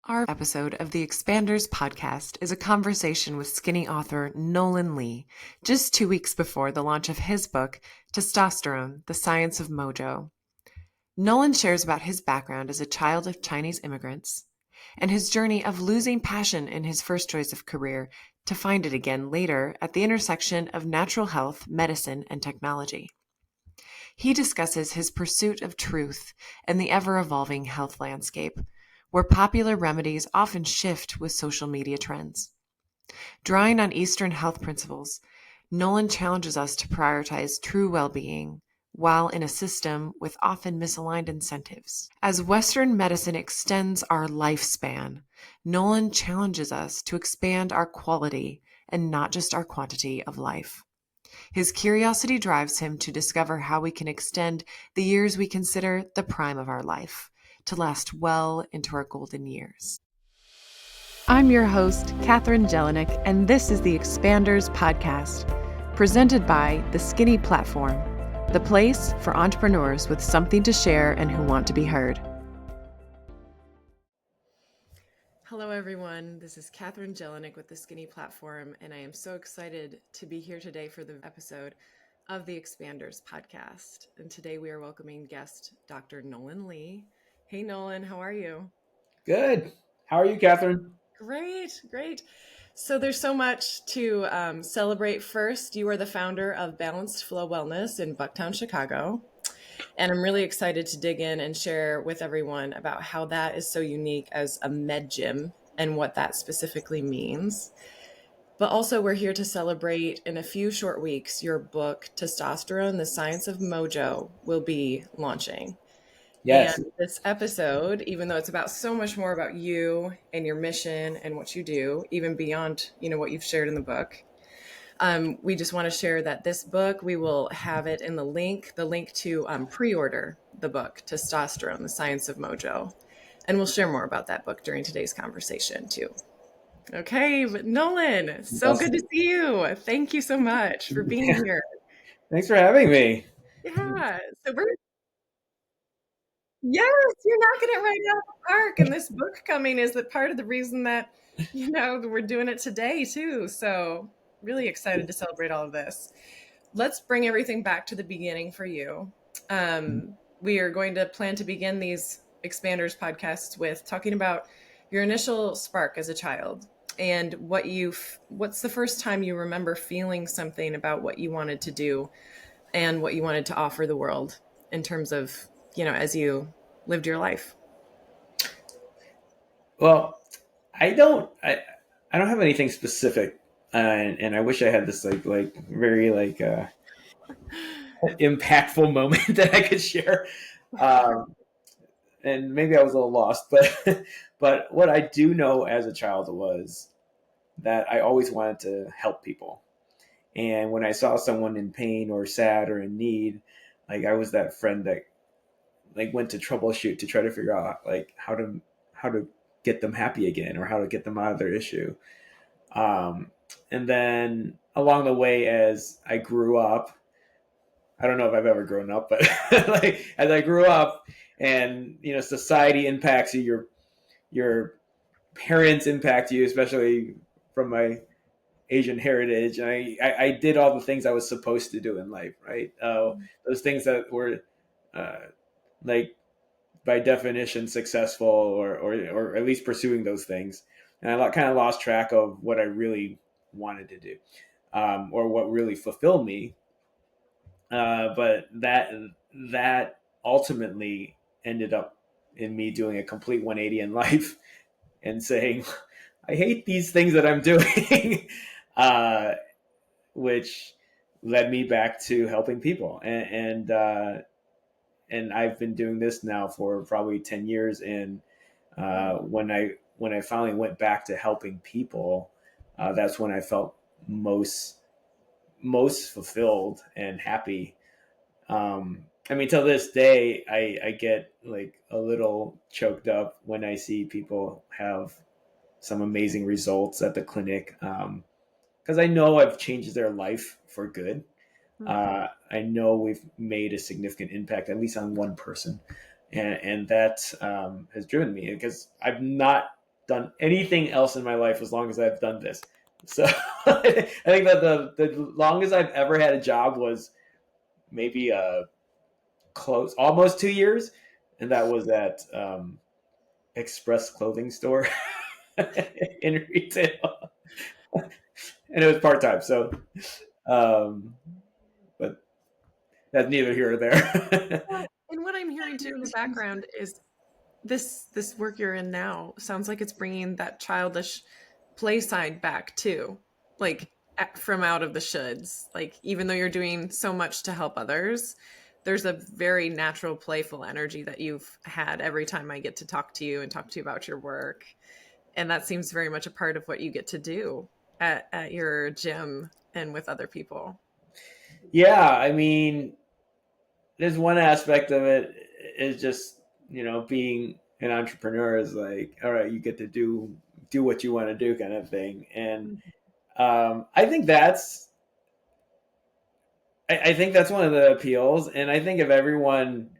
Our episode of the Expanders podcast is a conversation with skinny author Nolan Lee, just 2 weeks before the launch of his book, Testosterone, The Science of Mojo. Nolan shares about his background as a child of Chinese immigrants and his journey of losing passion in his first choice of career to find it again later at the intersection of natural health, medicine, and technology. He discusses his pursuit of truth and the ever-evolving health landscape, where popular remedies often shift with social media trends. Drawing on Eastern health principles, Nolan challenges us to prioritize true well-being while in a system with often misaligned incentives. As Western medicine extends our lifespan, Nolan challenges us to expand our quality and not just our quantity of life. His curiosity drives him to discover how we can extend the years we consider the prime of our life, to last well into our golden years. I'm your host, Katherine Jelinek, and this is the Expanders podcast, presented by The Skinny Platform, the place for entrepreneurs with something to share and who want to be heard. Hello, everyone. This is Katherine Jelinek with The Skinny Platform, and I am so excited to be here today for the episode of the Expanders podcast. And today we are welcoming guest Dr. Nolan Lee. Hey, Nolan, how are you? Good. How are you, Katherine? Great. So there's so much to celebrate. First, you are the founder of Balanced Flow Wellness in Bucktown, Chicago. And I'm really excited to dig in and share with everyone about how that is so unique as a med gym and what that specifically means. But also we're here to celebrate in a few short weeks, your book, Testosterone, The Science of Mojo, will be launching. Yes. And this episode, even though it's about so much more about you and your mission and what you do, even beyond, what you've shared in the book, we just want to share that this book, we will have it in the link to pre-order the book, Testosterone, The Science of Mojo. And we'll share more about that book during today's conversation too. Okay, but Nolan, so good to see you. Thank you so much for being here. Thanks for having me. Yeah, Yes, you're knocking it right out of the park. And this book coming is that part of the reason that, we're doing it today too. So really excited to celebrate all of this. Let's bring everything back to the beginning for you. We are going to plan to begin these Expanders podcasts with talking about your initial spark as a child and what's the first time you remember feeling something about what you wanted to do and what you wanted to offer the world in terms of, as you lived your life. Well, I don't have anything specific, and I wish I had this very impactful moment that I could share. And maybe I was a little lost, but what I do know as a child was that I always wanted to help people. And when I saw someone in pain or sad or in need, I was that friend that went to troubleshoot to try to figure out how to get them happy again or how to get them out of their issue. And then along the way, as I grew up, I don't know if I've ever grown up, but as I grew up and, society impacts you, your parents impact you, especially from my Asian heritage. And I did all the things I was supposed to do in life, right? Those things that were, by definition successful or at least pursuing those things. And I kind of lost track of what I really wanted to do, or what really fulfilled me. But that ultimately ended up in me doing a complete 180 in life and saying, I hate these things that I'm doing, which led me back to helping people. And I've been doing this now for probably 10 years. And when I finally went back to helping people, that's when I felt most fulfilled and happy. Till this day, I get a little choked up when I see people have some amazing results at the clinic, because I know I've changed their life for good. I know we've made a significant impact, at least on one person. And that has driven me, because I've not done anything else in my life as long as I've done this. So I think that the longest I've ever had a job was maybe close almost 2 years, and that was at Express clothing store in retail, and it was part time. So, um, but that's neither here or there. Well, and what I'm hearing too in the background is this work you're in now sounds like it's bringing that childish play side back too, like from out of the shoulds. Like even though you're doing so much to help others, there's a very natural, playful energy that you've had every time I get to talk to you and talk to you about your work, and that seems very much a part of what you get to do at your gym and with other people. Yeah, I mean, there's one aspect of it is just being an entrepreneur is like, all right, you get to do what you want to do, kind of thing. And I think I think that's one of the appeals. And I think if everyone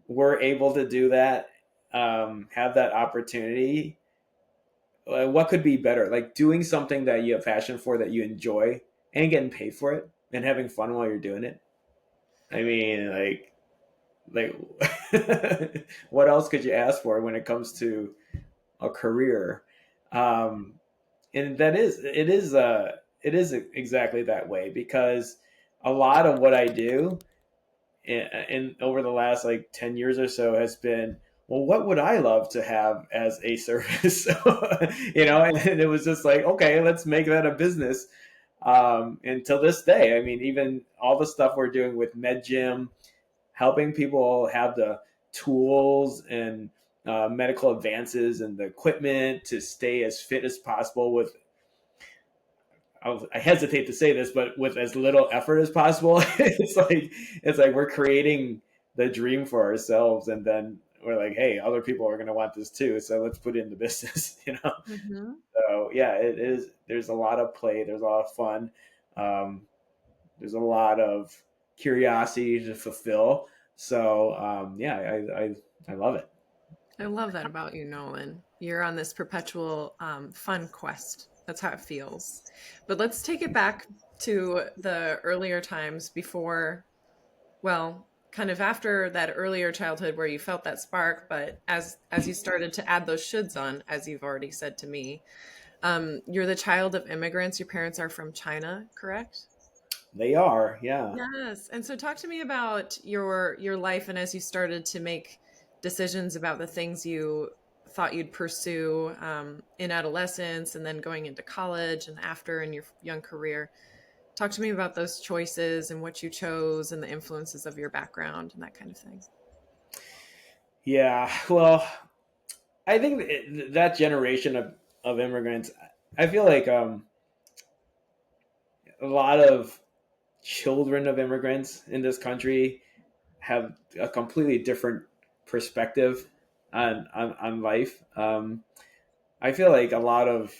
were able to do that, have that opportunity, what could be better? Like doing something that you have passion for, that you enjoy, and getting paid for it, and having fun while you're doing it. I mean, what else could you ask for when it comes to a career? Um, and it is exactly that way, because a lot of what I do in over the last like 10 years or so has been, well, what would I love to have as a service? And it was just like, okay, let's make that a business. And till this day, I mean, even all the stuff we're doing with MedGym, helping people have the tools and medical advances and the equipment to stay as fit as possible with, I hesitate to say this, but with as little effort as possible. It's like we're creating the dream for ourselves, and then we're like, hey, other people are going to want this too, so let's put it in the business. Mm-hmm. So yeah, it is. There's a lot of play. There's a lot of fun. Um, there's a lot of curiosity to fulfill. So yeah, I love it. I love that about you, Nolan. You're on this perpetual fun quest. That's how it feels. But let's take it back to the earlier times before, well, kind of after that earlier childhood where you felt that spark, but as you started to add those shoulds on, as you've already said to me, you're the child of immigrants. Your parents are from China, correct? They are, yeah. Yes. And so talk to me about your life and as you started to make decisions about the things you thought you'd pursue in adolescence and then going into college and after in your young career. Talk to me about those choices and what you chose and the influences of your background and that kind of thing. Yeah, well, I think that generation of immigrants, I feel like a lot of children of immigrants in this country have a completely different perspective on life. I feel like a lot of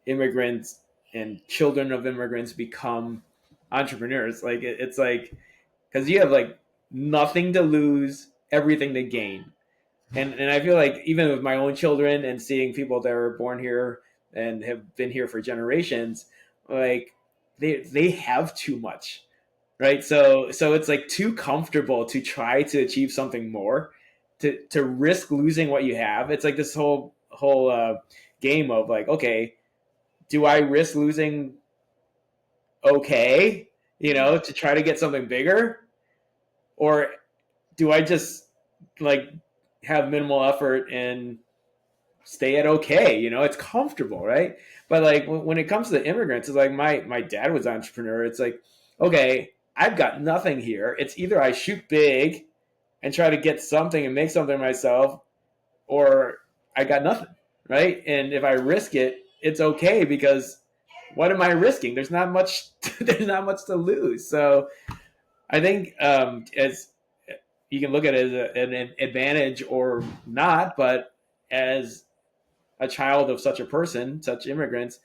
immigrants and children of immigrants become entrepreneurs. Like it's like, because you have like nothing to lose, everything to gain. And I feel like even with my own children and seeing people that were born here and have been here for generations, like they have too much, right? So it's like too comfortable to try to achieve something more, to risk losing what you have. It's like this whole game of like, okay, do I risk losing, okay, to try to get something bigger, or do I just like have minimal effort and stay at okay? It's comfortable, right? But like when it comes to the immigrants, it's like my dad was an entrepreneur. It's like, okay, I've got nothing here. It's either I shoot big and try to get something and make something myself, or I got nothing, right? And if I risk it, it's okay, because what am I risking? There's not much. There's not much to lose. So I think as you can look at it as an advantage or not, but as a child of such a person, such immigrants,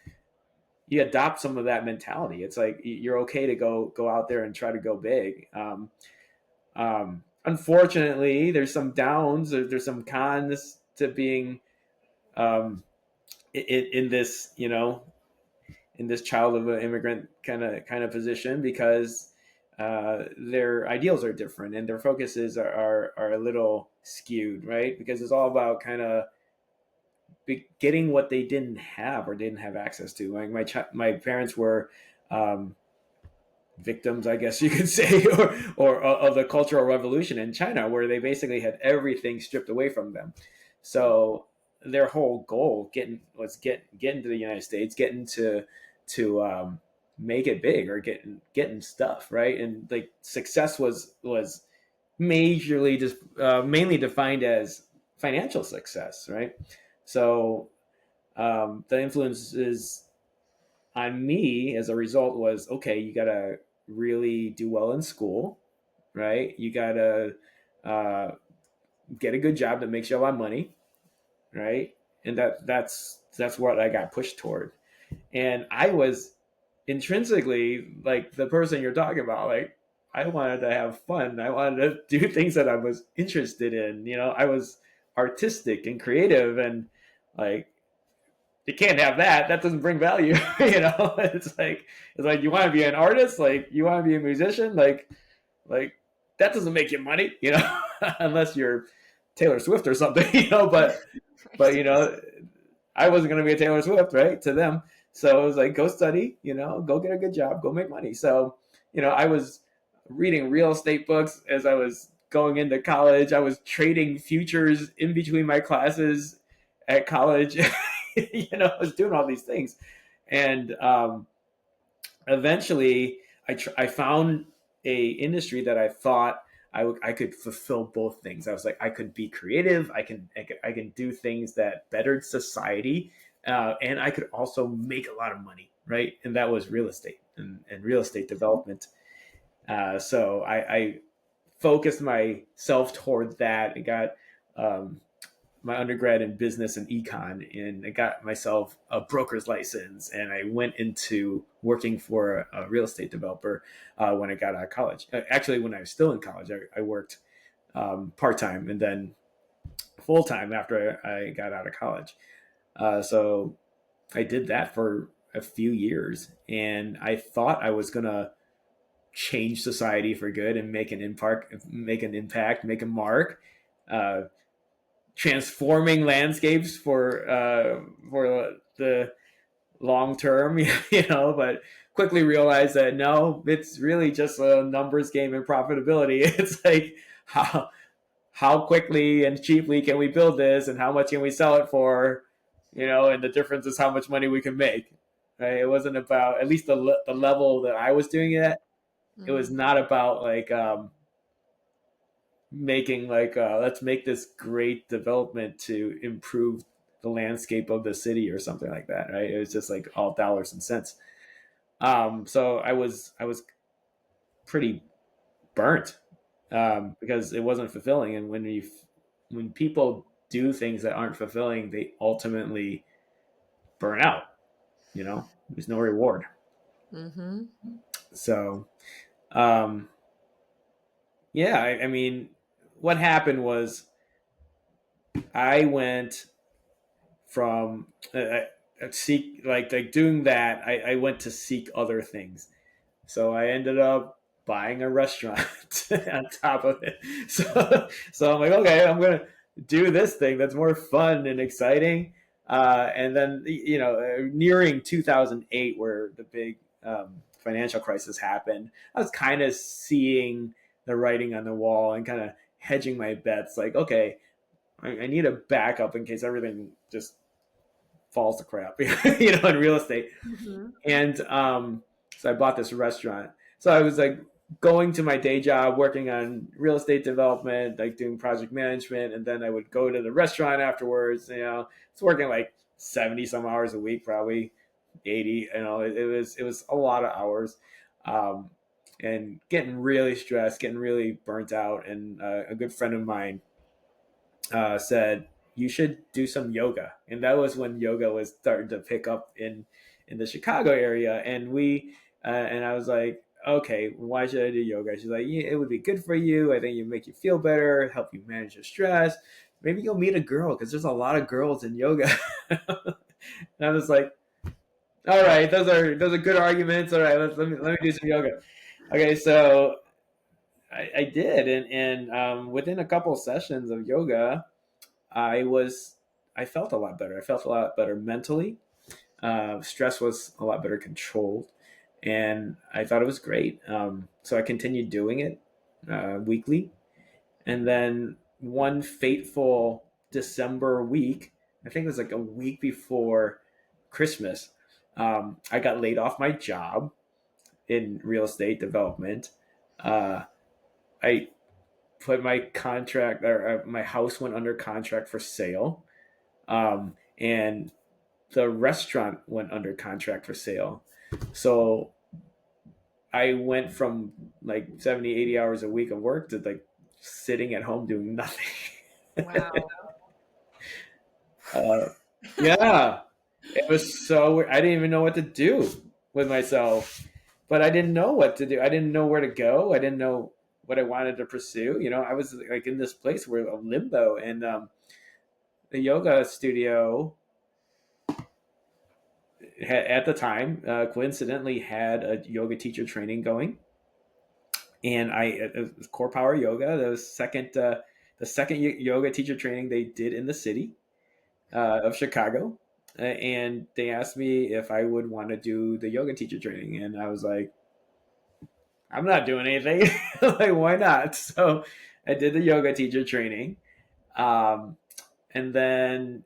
you adopt some of that mentality. It's like you're okay to go out there and try to go big. Unfortunately, there's some downs, there's some cons to being um, in this, in this child of an immigrant kind of position, because their ideals are different and their focuses are a little skewed, right? Because it's all about kind of getting what they didn't have or didn't have access to. Like my parents were um, victims, I guess you could say, or of the Cultural Revolution in China, where they basically had everything stripped away from them. So their whole goal was getting to the United States, getting to make it big, or getting stuff right, and like success was majorly just mainly defined as financial success, right? So the influences on me as a result was, okay, you gotta really do well in school, right? You gotta uh, get a good job that makes you a lot of money, right? And that's what I got pushed toward. And I was intrinsically like the person you're talking about. Like, I wanted to have fun. I wanted to do things that I was interested in. I was artistic and creative, and like, you can't have that. That doesn't bring value. It's like you want to be an artist, like you want to be a musician, like that doesn't make you money, unless you're Taylor Swift or something, but Right. I wasn't going to be a Taylor Swift, right, to them. So it was like, go study, go get a good job, go make money. So I was reading real estate books as I was going into college. I was trading futures in between my classes at college. I was doing all these things, and eventually I found a industry that I thought I could fulfill both things. I was like, I could be creative. I can do things that bettered society, and I could also make a lot of money, right? And that was real estate and real estate development. So I focused myself toward that and got my undergrad in business and econ, and I got myself a broker's license, and I went into working for a real estate developer when I got out of college. Actually, when I was still in college, I worked part time and then full time after I got out of college. So I did that for a few years, and I thought I was gonna change society for good and make a mark. Uh, Transforming landscapes for the long term, but quickly realized that no, it's really just a numbers game and profitability. It's like how quickly and cheaply can we build this, and how much can we sell it for, and the difference is how much money we can make. Right? It wasn't about, at least the level that I was doing it at. It was Mm. not about like making like let's make this great development to improve the landscape of the city or something like that, right? It was just like all dollars and cents. So I was pretty burnt, because it wasn't fulfilling. And when people do things that aren't fulfilling, they ultimately burn out. There's no reward. Mm-hmm. So um, yeah, I mean, what happened was I went from seek like doing that. I went to seek other things, so I ended up buying a restaurant on top of it. So I'm like, okay, I'm gonna do this thing that's more fun and exciting. And then nearing 2008, where the big financial crisis happened, I was kind of seeing the writing on the wall and kind of hedging my bets. Like, okay, I need a backup in case everything just falls to crap, in real estate. Mm-hmm. And so I bought this restaurant. So I was like going to my day job, working on real estate development, like doing project management, and then I would go to the restaurant afterwards. It's working like 70 some hours a week, probably 80. It was a lot of hours, um, and getting really stressed, getting really burnt out. And a good friend of mine said, you should do some yoga. And that was when yoga was starting to pick up in the Chicago area. And I was like, okay, why should I do yoga? She's like, yeah, it would be good for you. I think it would make you feel better, help you manage your stress. maybe you'll meet a girl because there's a lot of girls in yoga. And I was like, all right, those are good arguments. All right, let me do some yoga. Okay, so I did, and within a couple of sessions of yoga, I was I felt a lot better. I felt a lot better mentally. Stress was a lot better controlled, and I thought it was great. So I continued doing it weekly, and then one fateful December week, I think it was like a week before Christmas, I got laid off my job in real estate development. Uh, I put my contract or my house went under contract for sale, and the restaurant went under contract for sale. So I went from like 70, 80 hours a week of work to like sitting at home doing nothing. Wow. uh, yeah, it was so weird. I didn't even know what to do with myself, but I didn't know what to do. I didn't know where to go. I didn't know what I wanted to pursue. I was like in this place where of limbo, and the yoga studio at the time coincidentally had a yoga teacher training going, and it was core power yoga, the second yoga teacher training they did in the city of Chicago. And they asked me if I would want to do the yoga teacher training, and I was like, I'm not doing anything. Like, why not? So I did the yoga teacher training, um, and then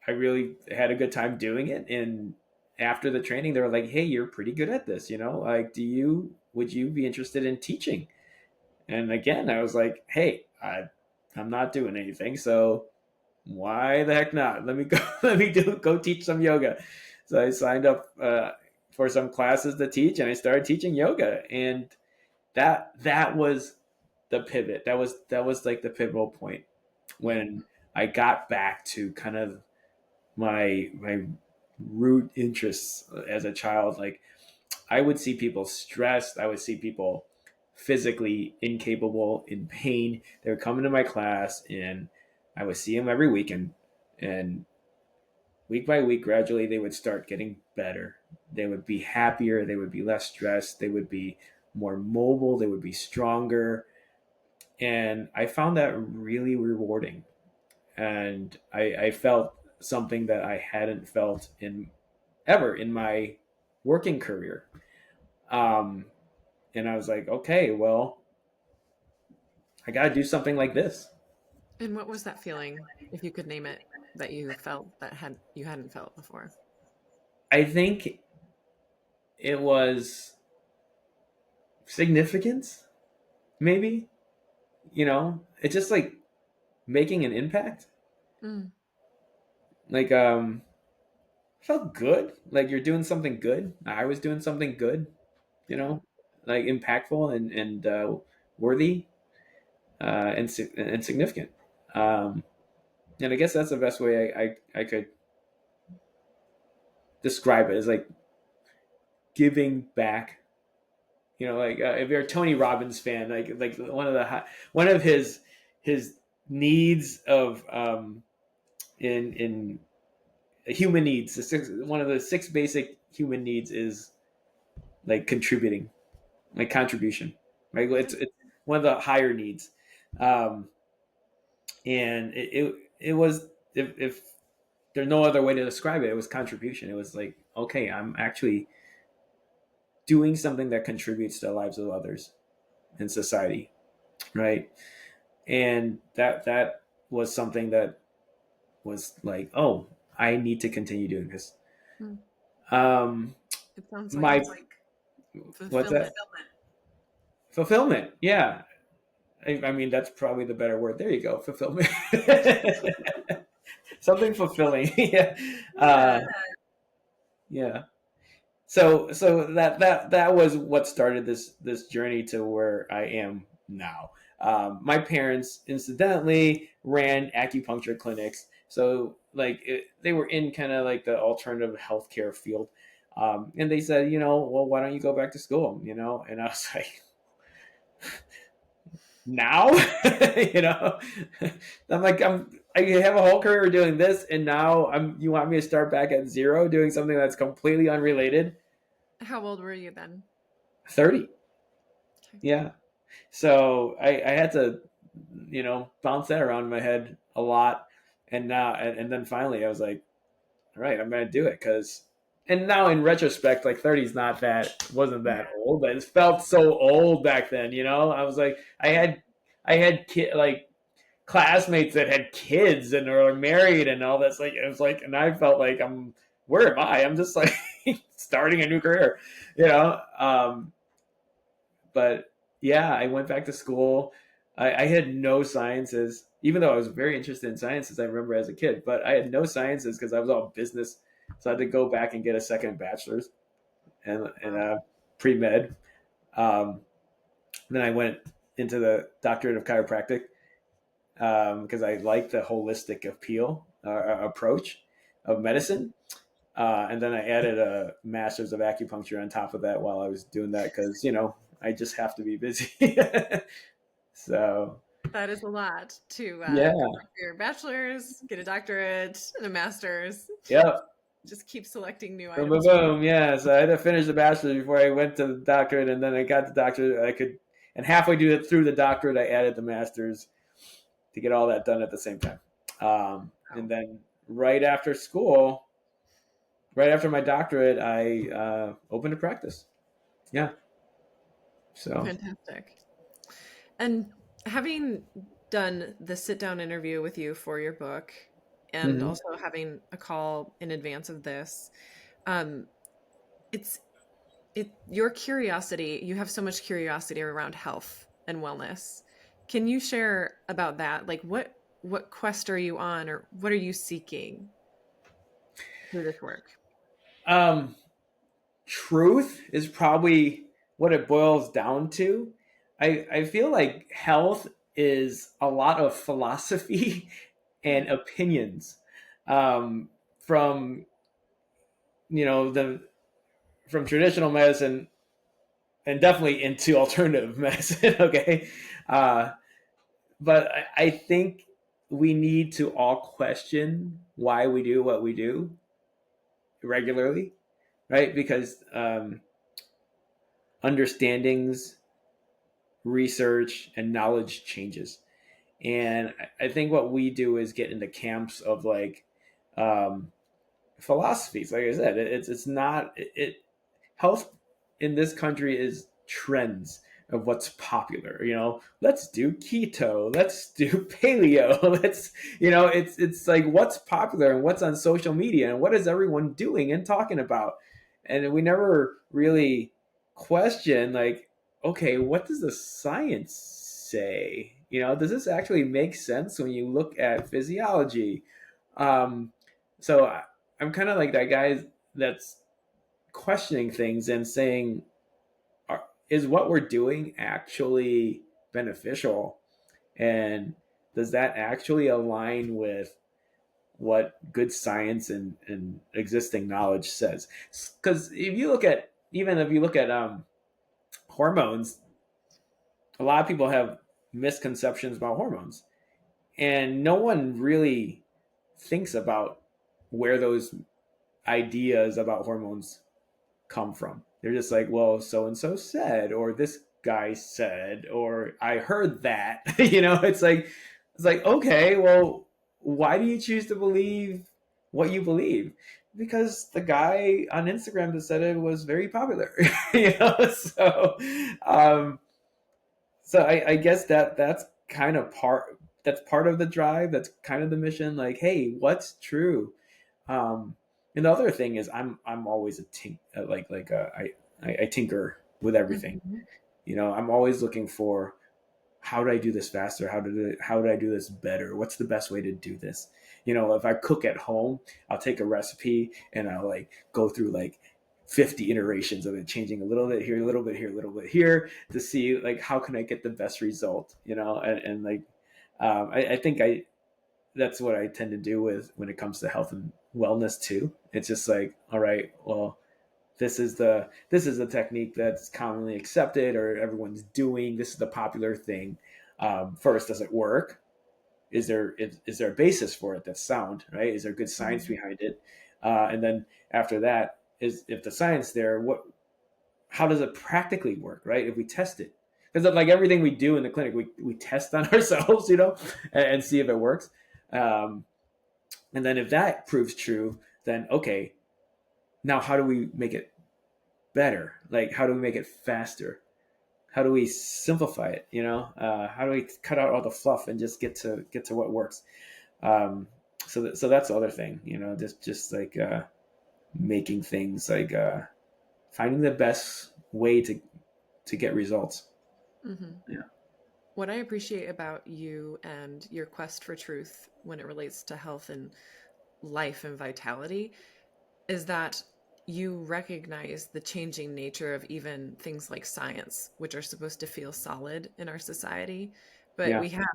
I really had a good time doing it. And after the training, they were like, "Hey, you're pretty good at this. Like, would you be interested in teaching?" And again, I was like, "Hey, I'm not doing anything, so why the heck not? Let me go. Let me go teach some yoga." So I signed up for some classes to teach, and I started teaching yoga. And that was the pivot. That was like the pivotal point when I got back to kind of my root interests as a child. Like, I would see people stressed. I would see people physically incapable, in pain. They would come into my class, and I would see them every weekend. And week by week, gradually, they would start getting better. They would be happier. They would be less stressed. They would be more mobile. They would be stronger. And I found that really rewarding. And I felt something that I hadn't felt in ever in my working career. Um, and I was like, okay, well, I got to do something like this. And what was that feeling, if you could name it, that you felt that you hadn't felt before? I think it was significance, maybe. It's just like making an impact. Mm. Like, felt good. Like you're doing something good. I was doing something good. You know, like impactful and worthy and significant. Um, and I guess that's the best way I could describe it, is like giving back. Like if you're a Tony Robbins fan, like one of his needs of in human needs, one of the six basic human needs is like contributing, like contribution. Right, it's one of the higher needs, um, and it was, if there's no other way to describe it, it was contribution. It was like, okay, I'm actually doing something that contributes to the lives of others in society, right? And that was something that was like, oh, I need to continue doing this. Mm. Um, It sounds my like what's that? fulfillment. Fulfillment. Yeah, I mean that's probably the better word. There you go, fulfillment. Something fulfilling. Yeah, Yeah. yeah. So that was what started this journey to where I am now. My parents incidentally ran acupuncture clinics, so like they were in kind of like the alternative healthcare field, and they said, well, why don't you go back to school? And I was like, now, you know, I'm like, I have a whole career doing this, and now you want me to start back at zero doing something that's completely unrelated? How old were you then? 30. Okay. Yeah. So I had to, bounce that around in my head a lot. And then finally I was like, all right, I'm going to do it. And now in retrospect, like 30 is wasn't Yeah. that old, but it felt so old back then, I was like, I had like classmates that had kids and were married and all this. Like, it was like, and I felt like where am I? I'm just like starting a new career, you know? But yeah, I went back to school. I had no sciences, even though I was very interested in sciences. I remember as a kid, but I had no sciences because I was all business. So I had to go back and get a second bachelor's and pre med. Um, then I went into the doctorate of chiropractic because I like the holistic approach of medicine. And then I added a master's of acupuncture on top of that while I was doing that because I just have to be busy. So That is a lot to yeah, go for your bachelor's, get a doctorate, and a master's. yep. Just keep selecting new Boom, boom, items for. boom. Yeah. So I had to finish the bachelor's before I went to the doctorate, and then I got the doctorate. And halfway through the doctorate, I added the master's to get all that done at the same time. Wow. And then right after school, right after my doctorate, I opened a practice. Yeah. So. Fantastic. And having done the sit down interview with you for your book and Mhm. also having a call in advance of this, um, it's your curiosity, you have so much curiosity around health and wellness. Can you share about that? Like what quest are you on or what are you seeking through this work? Um, Truth is probably what it boils down to. I feel like health is a lot of philosophy and opinions um, from the from traditional medicine and definitely into alternative medicine. Okay, uh, but I think we need to all question why we do what we do regularly, right? Because understandings, research, and knowledge changes. And I think what we do is get into camps of like um, philosophies. Like I said, it's not health in this country is trends of what's popular. Let's do keto, let's do paleo, let's it's like what's popular and what's on social media and what is everyone doing and talking about, and we never really question like, okay, what does the science say? Does this actually make sense when you look at physiology? um so I'm kind of like that guy that's questioning things and saying, is what we're doing actually beneficial? And does that actually align with what good science and existing knowledge says? Because if you look at hormones, a lot of people have misconceptions about hormones, and no one really thinks about where those ideas about hormones come from. They're just like, well, so and so said, or this guy said, or I heard that. It's like okay, well, why do you choose to believe what you believe? Because the guy on Instagram that said it was very popular. Um, so I guess that's kind of part of the drive. That's kind of the mission. Like, hey, what's true? And the other thing is, I'm always I tinker with everything. Mhm. I'm always looking for, how do I do this faster? How do I do this better? What's the best way to do this? If I cook at home, I'll take a recipe and I'll like go through like 50 iterations of it, changing a little bit here, a little bit here, a little bit here to see like how can I get the best result, and like I think that's what I tend to do with when it comes to health and wellness too. It's just like, all right, well, this is the technique that's commonly accepted or everyone's doing. This is the popular thing. First, does it work? Is there a basis for it that's sound, right? Is there good science Mhm. behind it? And then after that, is if the science there, what how does it practically work, right? If we test it, because like everything we do in the clinic, we test on ourselves, and see if it works. Um, and then if that proves true, then okay, now how do we make it better? Like how do we make it faster? How do we simplify it? How do we cut out all the fluff and just get to what works? Um, so that's the other thing, just like making things like finding the best way to get results. Mhm. Yeah, What I appreciate about you and your quest for truth when it relates to health and life and vitality is that you recognize the changing nature of even things like science, which are supposed to feel solid in our society. But yeah, we have,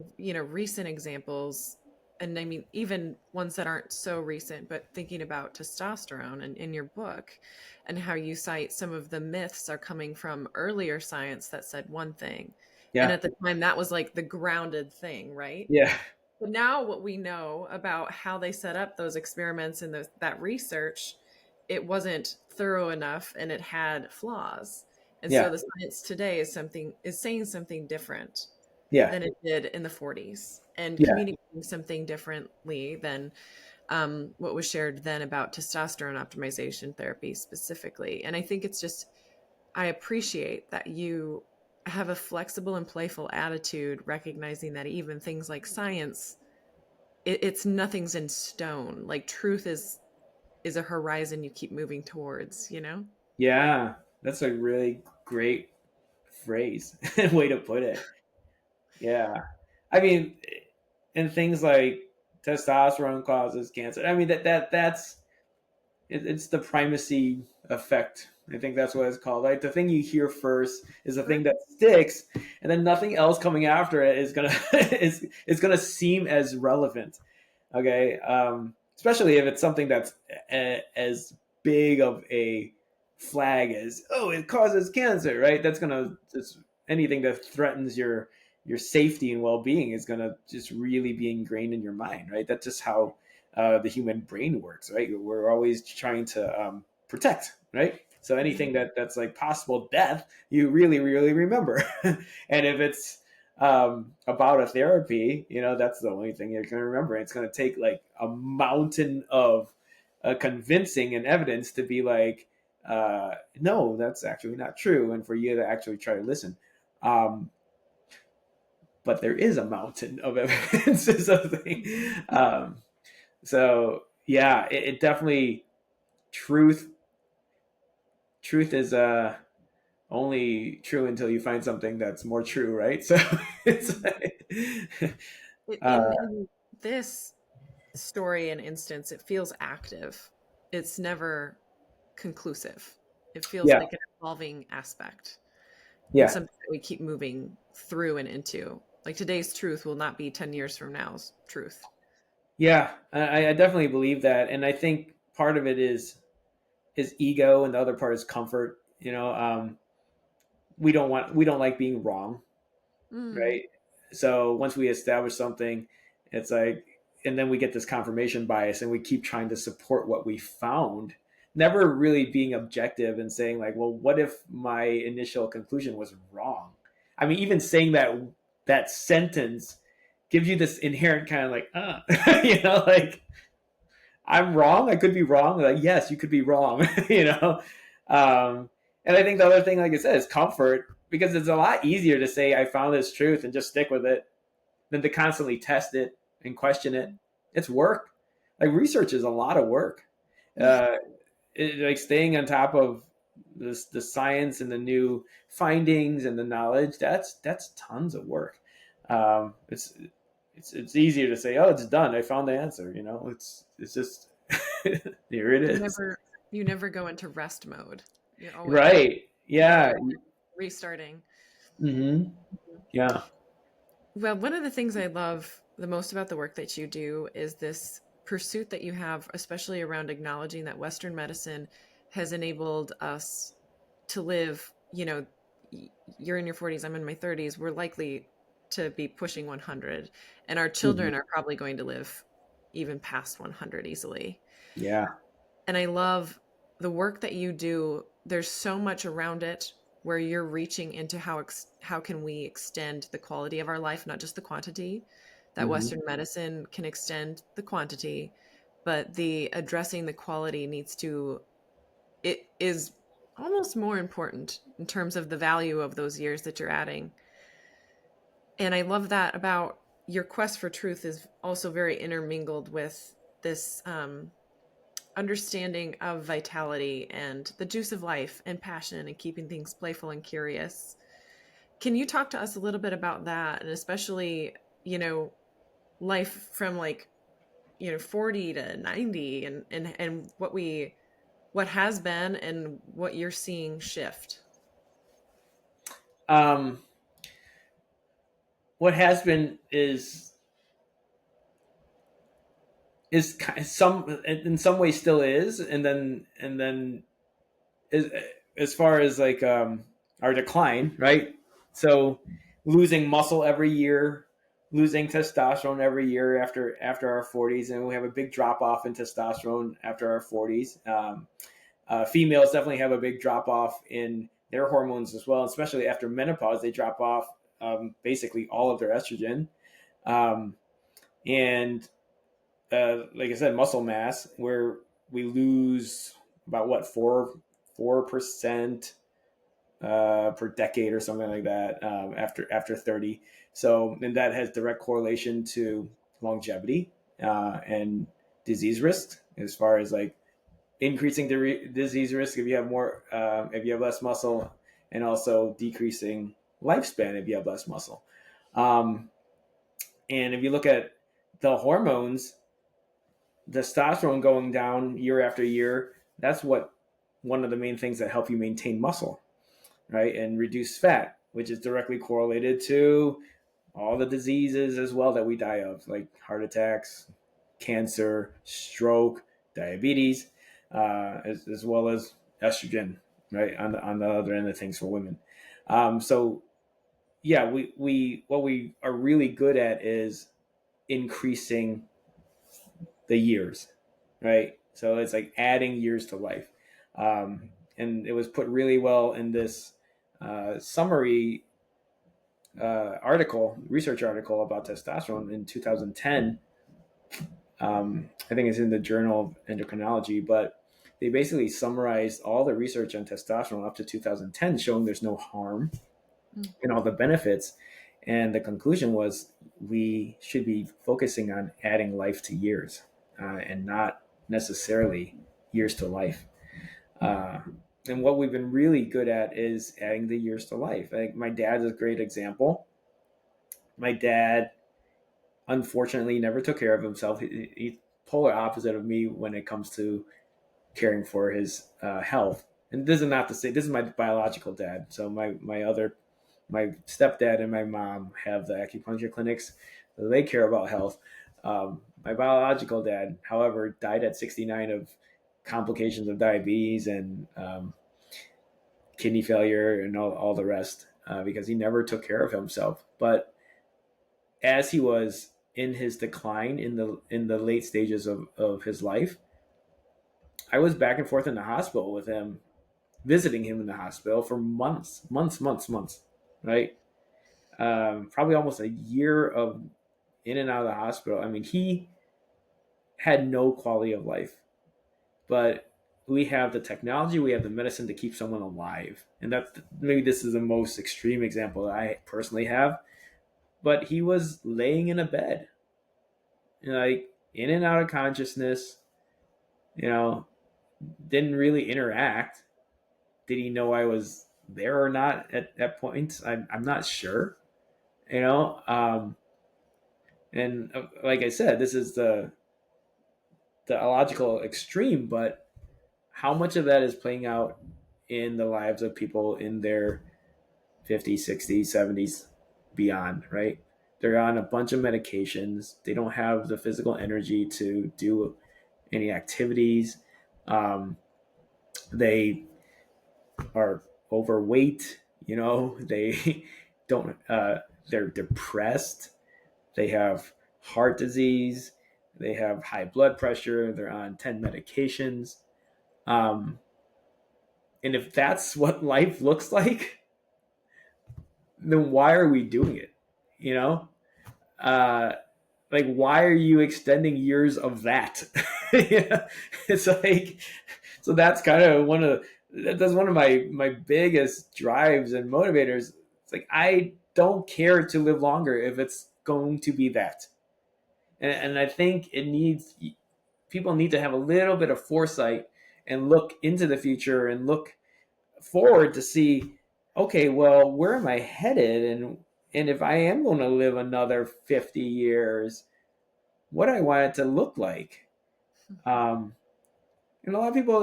recent examples, and I mean, even ones that aren't so recent, but thinking about testosterone and in your book and how you cite some of the myths are coming from earlier science that said one thing. And yeah, at the time, that was like the grounded thing, right? yeah, But now, what we know about how they set up those experiments and that research, it wasn't thorough enough and it had flaws. And so yeah, the science today is saying something different yeah, than it did in the 40s and yeah, communicating something differently than what was shared then about testosterone optimization therapy specifically. And I think it's just I appreciate that you have a flexible and playful attitude, recognizing that even things like science it's nothing's in stone. Like truth is a horizon you keep moving towards, you know? yeah. That's a really great phrase, way to put it. Yeah, I mean, and things like testosterone causes cancer. I mean it's the primacy effect. I think that's what it's called. Like the thing you hear first is the thing Right. that sticks, and then nothing else coming after it is gonna is gonna seem as relevant. Okay, especially if it's something that's as big of a flag as it causes cancer, right? That's gonna just anything that threatens your safety and well being is gonna just really be ingrained in your mind, right? That's just how the human brain works, right? We're always trying to protect, right? So anything Mhm. that's like possible death, you really, really remember. And if it's about a therapy, that's the only thing you're going to remember. It's going to take like a mountain of convincing and evidence to be like, no, that's actually not true. And for you to actually try to listen. Um, but there is a mountain of evidence or something. So yeah, it definitely truth truth is only true until you find something that's more true, right? So it's Mhm. like, uh, In this story and instance, it feels active. It's never conclusive. It feels yeah, like an evolving aspect and yeah, something that we keep moving through and into. Like today's truth will not be 10 years from now's truth. yeah. I definitely believe that, and I think part of it is ego, and the other part is comfort. We don't like being wrong, Mm. right? So once we establish something, it's like, and then we get this confirmation bias, and we keep trying to support what we found, never really being objective and saying like, well, what if my initial conclusion was wrong? I mean, even saying that sentence gives you this inherent kind of like, like I'm wrong. I could be wrong. Like, yes, you could be wrong. you know. And I think the other thing, like I said, is comfort, because it's a lot easier to say I found this truth and just stick with it than to constantly test it and question it. It's work. Like research is a lot of work. Uh, like staying on top of the science and the new findings and the knowledge. That's tons of work. It's easier to say, oh, it's done. I found the answer. It's just here it You is. never you never go into rest mode. You're always Right. Yeah. restarting. Hmm. Yeah. Well, one of the things I love the most about the work that you do is this pursuit that you have, especially around acknowledging that Western medicine has enabled us to live, you're in your 40s, I'm in my 30s, we're likely to be pushing 100, and our Mhm. children are probably going to live even past 100 easily. Yeah. And I love the work that you do. There's so much around it where you're reaching into how can we extend the quality of our life, not just the quantity. That Hmm. Western medicine can extend the quantity, but the addressing the quality needs to, it is almost more important in terms of the value of those years that you're adding. And I love that about your quest for truth is also very intermingled with this understanding of vitality and the juice of life and passion and keeping things playful and curious. Can you talk to us a little bit about that, and especially, you know, life from like, 40 to 90, and what has been and what you're seeing shift? Um, what has been is some in some ways still is, and then is, as far as like our decline, right? So losing muscle every year, losing testosterone every year after our 40s, and we have a big drop off in testosterone after our 40s. Females definitely have a big drop off in their hormones as well, especially after menopause. They drop off basically all of their estrogen, um, and like I said, muscle mass, where we lose about what 4% per decade or something like that after 30. So, and that has direct correlation to longevity and disease risk, as far as like increasing the disease risk if you have less muscle, and also decreasing lifespan if you have less muscle. Um, and if you look at the hormones, testosterone going down year after year, that's what one of the main things that help you maintain muscle, right? And reduce fat, which is directly correlated to all the diseases as well that we die of, like heart attacks, cancer, stroke, diabetes, as well as estrogen, right? On the other end of things for women. So yeah, we what we are really good at is increasing the years, right? So it's like adding years to life. And it was put really well in this summary research article about testosterone in 2010. I think it's in the Journal of Endocrinology, but they basically summarized all the research on testosterone up to 2010, showing there's no harm Mm. and all the benefits. And the conclusion was we should be focusing on adding life to years and not necessarily years to life. Uh, and what we've been really good at is adding the years to life. I think my dad is a great example. My dad, unfortunately, never took care of himself. He's polar opposite of me when it comes to caring for his health. And this is not to say this is my biological dad. So my stepdad and my mom have the acupuncture clinics, so they care about health. My biological dad, however, died at 69 of complications of diabetes and kidney failure and all the rest because he never took care of himself. But as he was in his decline in the late stages of his life, I was back and forth in the hospital with him, visiting him in the hospital for months, right? Probably almost a year of in and out of the hospital. I mean, he had no quality of life, but we have the technology, we have the medicine to keep someone alive. And that's maybe this is the most extreme example that I personally have. But he was laying in a bed, like in and out of consciousness, you know, didn't really interact. Did he know I was there or not at points? I'm not sure, you know. And like I said, this is the illogical extreme, but how much of that is playing out in the lives of people in their 50s, 60s, 70s, beyond, right? They're on a bunch of medications. They don't have the physical energy to do any activities. They are overweight, they don't they're depressed, they have heart disease, they have high blood pressure, they're on 10 medications. Um, and if that's what life looks like, then why are we doing it? You know, uh, like why are you extending years of that? Yeah. It's like, so that's kind of that's one of my biggest drives and motivators. It's like I don't care to live longer if it's going to be that. And I think it needs people need to have a little bit of foresight and look into the future and look forward to see, okay, well, where am I headed? And if I am going to live another 50 years, what I want it to look like. Um, and a lot of people,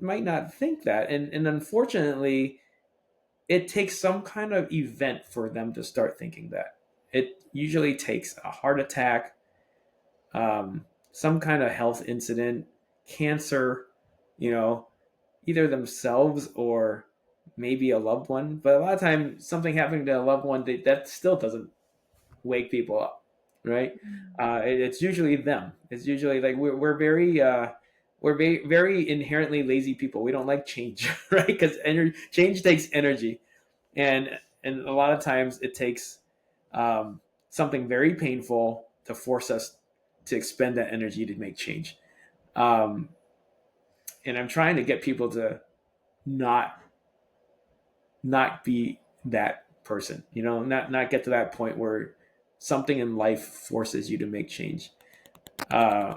might not think that. And unfortunately, it takes some kind of event for them to start thinking that. It usually takes a heart attack, some kind of health incident, cancer, you know, either themselves or maybe a loved one. But a lot of times, something happening to a loved one that still doesn't wake people up, right? It's usually them. It's usually like we're very inherently lazy people. We don't like change, right? Because change takes energy, and a lot of times it takes um, something very painful to force us to expend that energy to make change. Um, and I'm trying to get people to not not be that person, not get to that point where something in life forces you to make change. Uh,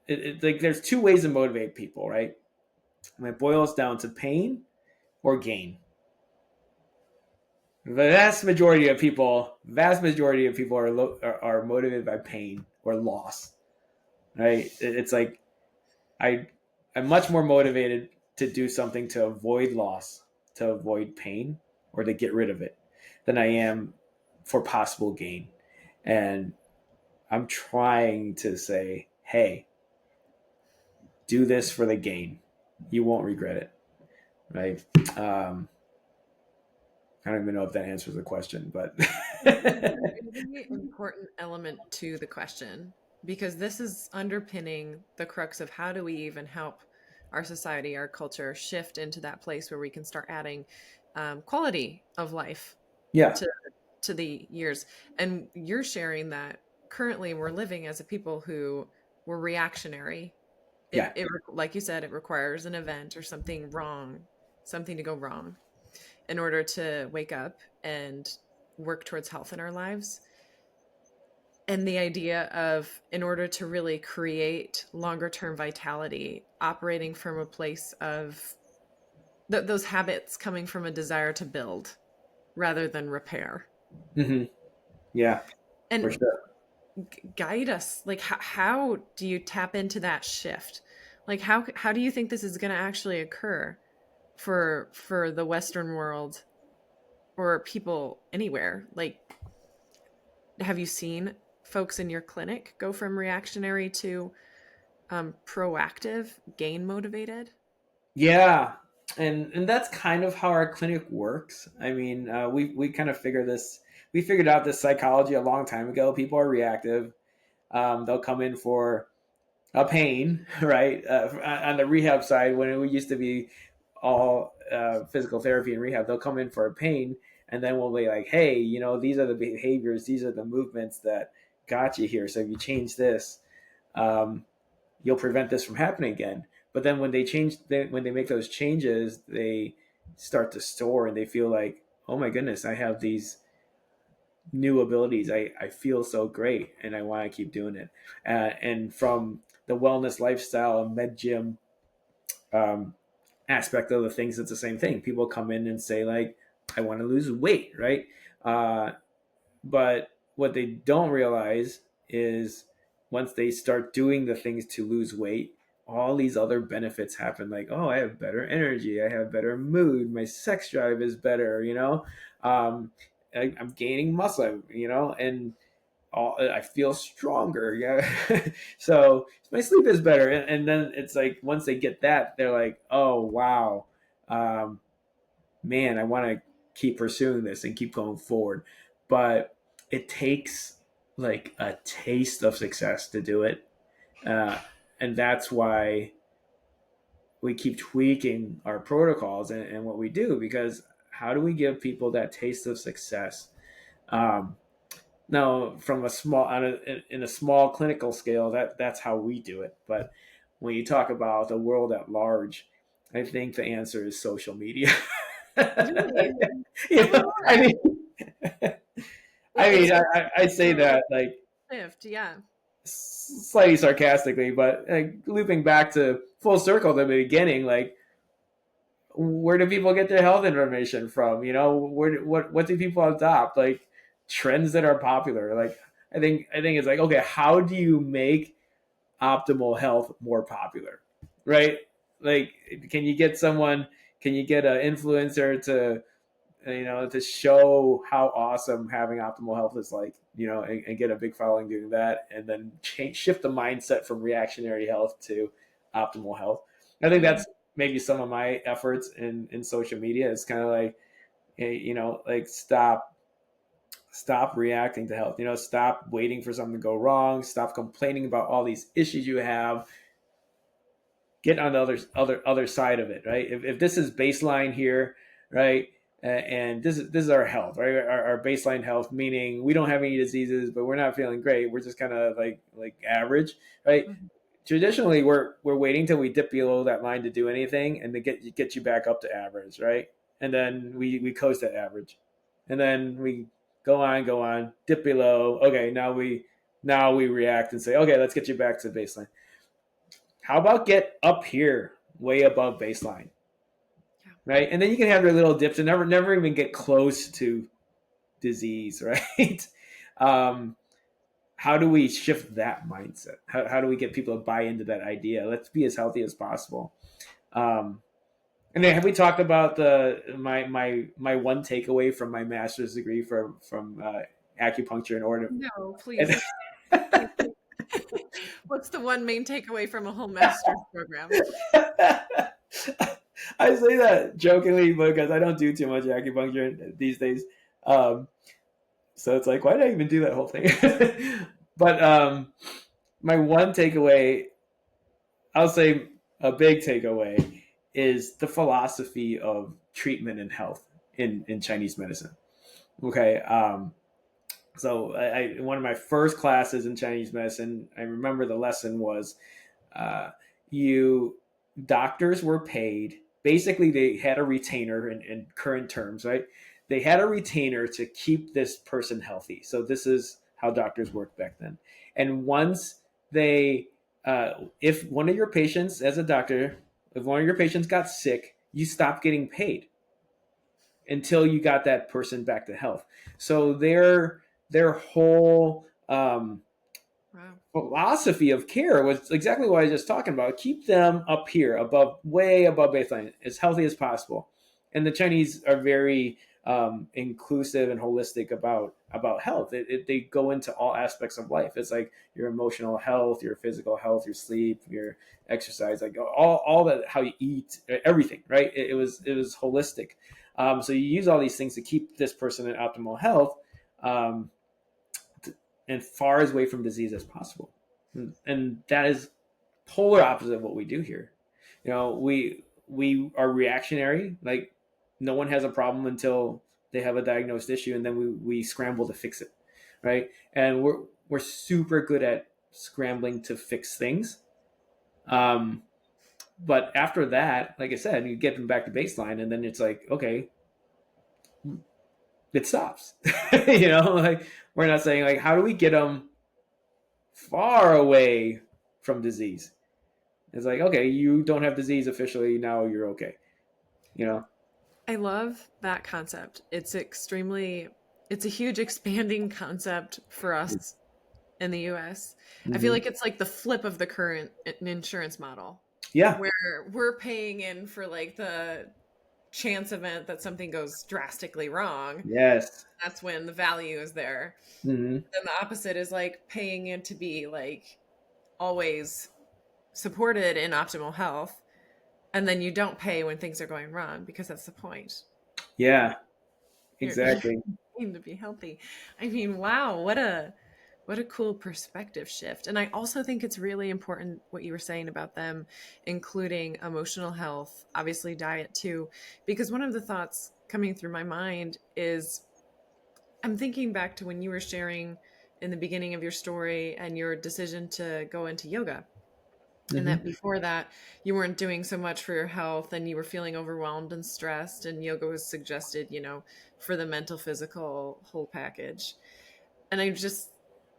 like there's two ways to motivate people, right? And it boils down to pain or gain. The vast majority of people are motivated by pain or loss, right? It's like I I'm much more motivated to do something to avoid loss, to avoid pain, or to get rid of it than I am for possible gain. And I'm trying to say, hey, do this for the gain. You won't regret it, right? Um, I don't even know if that answers the question, but It's a really important element to the question because this is underpinning the crux of how do we even help our society, our culture shift into that place where we can start adding quality of life yeah, to the years. And you're sharing that currently we're living as a people who were reactionary. yeah, Like you said, it requires an event or something wrong, something to go wrong in order to wake up and work towards health in our lives. And the idea of, in order to really create longer term vitality, operating from a place of those habits coming from a desire to build rather than repair. hmm yeah, for And sure. guide us, like how do you tap into that shift? Like how do you think this is going to actually occur for the Western world or people anywhere? Like, have you seen folks in your clinic go from reactionary to proactive, gain motivated? Yeah, and that's kind of how our clinic works. I mean, we kind of we figured out this psychology a long time ago. People are reactive. They'll come in for a pain, right? On the rehab side, when it used to be all physical therapy and rehab, they'll come in for a pain, and then we'll be like, hey, these are the behaviors, these are the movements that got you here. So if you change this, um, you'll prevent this from happening again. But then when they make those changes, they start to store and they feel like, oh my goodness, I have these new abilities. I feel so great and I want to keep doing it. And from the wellness lifestyle and med gym um, aspect of the things, it's the same thing. People come in and say like, I want to lose weight, right? Uh, but what they don't realize is once they start doing the things to lose weight, all these other benefits happen. Like, oh, I have better energy. I have better mood. My sex drive is better, Um, I'm gaining muscle, and I feel stronger. Yeah. So my sleep is better. And then it's like, once they get that, they're like, oh, wow. Um, man, I want to keep pursuing this and keep going forward. but it takes like a taste of success to do it. Uh, and that's why we keep tweaking our protocols and what we do, because how do we give people that taste of success? Um, Now, from a small in a small clinical scale, that's how we do it. But when you talk about the world at large, I think the answer is social media. Really? You Tell me know, more. I mean, It's I say that like shift, yeah. slightly sarcastically, but like, looping back to full circle to the beginning, like where do people get their health information from? You know, what do people adopt? Like trends that are popular. Like I think it's like, okay, how do you make optimal health more popular, right? Like, can you get someone? Can you get an influencer to to show how awesome having optimal health is like, and get a big following doing that, and then shift the mindset from reactionary health to optimal health. I think Mhm. that's maybe some of my efforts in social media. It's kind of like, like stop reacting to health. Stop waiting for something to go wrong. Stop complaining about all these issues you have. Get on the other side of it, right? If this is baseline here, right, and this is our health, right? Our baseline health, meaning we don't have any diseases, but we're not feeling great. We're just kind of like average, right? Mhm. Traditionally, we're waiting till we dip below that line to do anything, and to get you back up to average, right? And then we coast at average, and then we go on, dip below. Okay, now we react and say, okay, let's get you back to baseline. How about get up here, way above baseline, Yeah. right? And then you can have your little dips and never even get close to disease, right? um, how do we shift that mindset? How do we get people to buy into that idea? Let's be as healthy as possible. Um, and then have we talked about my one takeaway from my master's degree from acupuncture and order? No, please. Please. What's the one main takeaway from a whole master's program? I say that jokingly because I don't do too much acupuncture these days. Um, so it's like, why did I even do that whole thing? But my one takeaway, I'll say a big takeaway, is the philosophy of treatment and health in Chinese medicine. Okay. So one of my first classes in Chinese medicine, I remember the lesson was, uh, you doctors were paid. Basically, they had a retainer in current terms, right? They had a retainer to keep this person healthy. So this is how doctors worked back then. And once they, if one of your patients, as a doctor, if one of your patients got sick, you stopped getting paid until you got that person back to health. So their whole Wow. philosophy of care was exactly what I was just talking about. Keep them up here, way above baseline, as healthy as possible. And the Chinese are very inclusive and holistic about health. They go into all aspects of life. It's like your emotional health, your physical health, your sleep, your exercise, like all that, how you eat, everything. Right? It was holistic. So you use all these things to keep this person in optimal health. Um, and far as away from disease as possible. And that is polar opposite of what we do here. We are reactionary. Like, no one has a problem until they have a diagnosed issue, and then we scramble to fix it, right? And we're super good at scrambling to fix things. But after that, like I said, you get them back to baseline, and then it's like, okay, it stops. Like, we're not saying like, how do we get them far away from disease? It's like, okay, you don't have disease officially, now you're okay. You know? I love that concept. It's a huge expanding concept for us in the US. I feel Mm-hmm. like it's like the flip of the current insurance model Yeah. where we're paying in for like the chance event that something goes drastically wrong. Yes. That's when the value is there. Mm-hmm. Then the opposite is like paying in to be like always supported in optimal health. And then you don't pay when things are going wrong because that's the point. Yeah. You're Exactly. trying to be healthy. I mean, wow, what a cool perspective shift. And I also think it's really important what you were saying about them including emotional health, obviously diet too, because one of the thoughts coming through my mind is I'm thinking back to when you were sharing in the beginning of your story and your decision to go into yoga. And Hmm. that before that, you weren't doing so much for your health and you were feeling overwhelmed and stressed. And yoga was suggested, for the mental, physical whole package. And I just